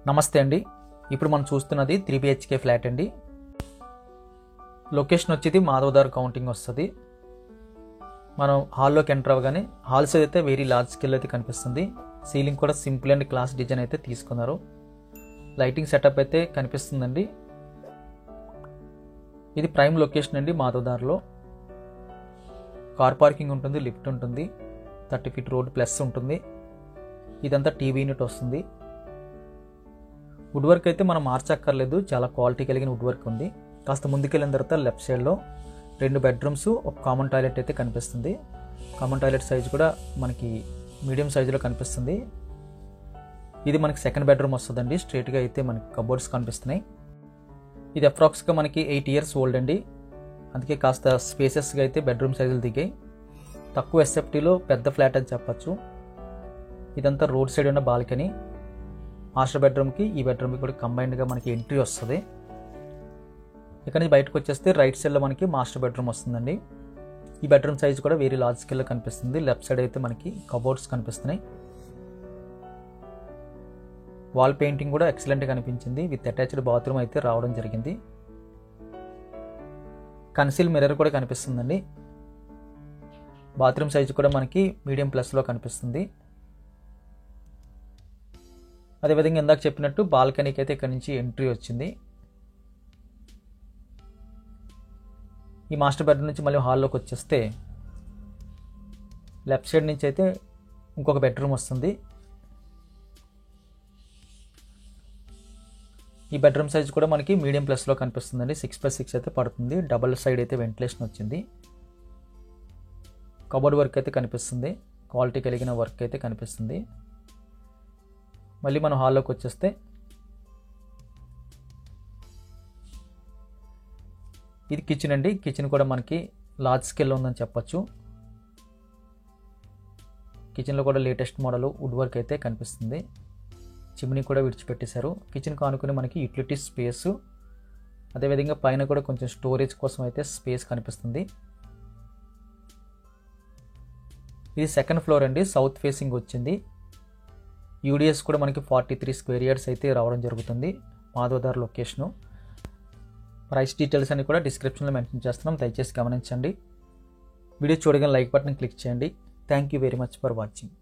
నమస్తే అండి. ఇప్పుడు మనం చూస్తున్నది 3 BHK ఫ్లాట్ అండి. లొకేషన్ వచ్చేది మాధవదార్ కౌంటింగ్ వస్తుంది. మనం హాల్లోకి ఎంటర్ అవ్వగానే హాల్ సైజ్ అయితే వెరీ లార్జ్ స్కేల్ అయితే కనిపిస్తుంది. సీలింగ్ కూడా సింపుల్ అండ్ క్లాస్ డిజైన్ అయితే తీసుకున్నారు. లైటింగ్ సెటప్ అయితే కనిపిస్తుందండి. ఇది ప్రైమ్ లొకేషన్ అండి. మాధవదార్లో కార్ పార్కింగ్ ఉంటుంది, లిఫ్ట్ ఉంటుంది, 30 feet రోడ్ ప్లస్ ఉంటుంది. ఇదంతా టీవీ యూనిట్ వస్తుంది. వుడ్ వర్క్ అయితే మనం మార్చక్కర్లేదు, చాలా క్వాలిటీ కలిగిన వుడ్ వర్క్ ఉంది. కాస్త ముందుకెళ్ళిన తర్వాత లెఫ్ట్ సైడ్లో 2 బెడ్రూమ్స్, ఒక కామన్ టాయిలెట్ అయితే కనిపిస్తుంది. కామన్ టాయిలెట్ సైజ్ కూడా మనకి మీడియం సైజులో కనిపిస్తుంది. ఇది మనకి సెకండ్ బెడ్రూమ్ వస్తుందండి. స్ట్రైట్గా అయితే మనకి కబోర్డ్స్ కనిపిస్తున్నాయి. ఇది అప్రాక్స్గా మనకి 8 years ఓల్డ్ అండి. అందుకే కాస్త స్పేసెస్గా అయితే బెడ్రూమ్ సైజులు దిగాయి. తక్కువ ఎస్ఎఫ్టీలో పెద్ద ఫ్లాట్ అని చెప్పచ్చు. ఇదంతా రోడ్ సైడ్ ఉన్న బాల్కనీ. మాస్టర్ బెడ్రూమ్కి ఈ బెడ్రూమ్కి కూడా కంబైన్డ్గా మనకి ఎంట్రీ వస్తుంది. ఇక్కడ నుంచి బయటకు వచ్చేస్తే రైట్ సైడ్లో మనకి మాస్టర్ బెడ్రూమ్ వస్తుందండి. ఈ బెడ్రూమ్ సైజ్ కూడా వెరీ లార్జ్ స్కేల్లో కనిపిస్తుంది. లెఫ్ట్ సైడ్ అయితే మనకి కబోర్డ్స్ కనిపిస్తున్నాయి. వాల్ పెయింటింగ్ కూడా ఎక్సలెంట్గా కనిపించింది. విత్ అటాచ్డ్ బాత్రూమ్ అయితే రావడం జరిగింది. కన్సీల్ మిర్రర్ కూడా కనిపిస్తుందండి. బాత్రూమ్ సైజ్ కూడా మనకి మీడియం ప్లస్లో కనిపిస్తుంది. అదేవిధంగా ఇందాక చెప్పినట్టు బాల్కనీకి అయితే ఇక్కడ నుంచి ఎంట్రీ వచ్చింది. ఈ మాస్టర్ బెడ్రూమ్ నుంచి మళ్ళీ హాల్లోకి వచ్చేస్తే లెఫ్ట్ సైడ్ నుంచి అయితే ఇంకొక బెడ్రూమ్ వస్తుంది. ఈ బెడ్రూమ్ సైజ్ కూడా మనకి మీడియం ప్లస్లో కనిపిస్తుందండి. 6x6 అయితే పడుతుంది. డబల్ సైడ్ అయితే వెంటిలేషన్ వచ్చింది. కబోర్డ్ వర్క్ అయితే కనిపిస్తుంది. క్వాలిటీ కలిగిన వర్క్ అయితే కనిపిస్తుంది. మళ్ళీ మనం హాల్లోకి వచ్చేస్తే ఇది కిచెన్ అండి. కిచెన్ కూడా మనకి లార్జ్ స్కేల్లో ఉందని చెప్పచ్చు. కిచెన్లో కూడా లేటెస్ట్ మోడల్ వుడ్ వర్క్ అయితే కనిపిస్తుంది. చిమ్నీ కూడా విడిచిపెట్టేశారు. కిచెన్కి ఆనుకుని మనకి యూటిలిటీ స్పేస్, అదేవిధంగా పైన కూడా కొంచెం స్టోరేజ్ కోసం అయితే స్పేస్ కనిపిస్తుంది. ఇది సెకండ్ ఫ్లోర్ అండి. సౌత్ ఫేసింగ్ వచ్చింది. యూడిఎస్ కూడా మనకి 43 square yards అయితే రావడం జరుగుతుంది. మాధవదార్ లొకేషను. ప్రైస్ డీటెయిల్స్ అన్ని కూడా డిస్క్రిప్షన్లో మెన్షన్ చేస్తున్నాం, దయచేసి గమనించండి. వీడియో చూడగానే లైక్ బటన్ క్లిక్ చేయండి. Thank you very much for watching.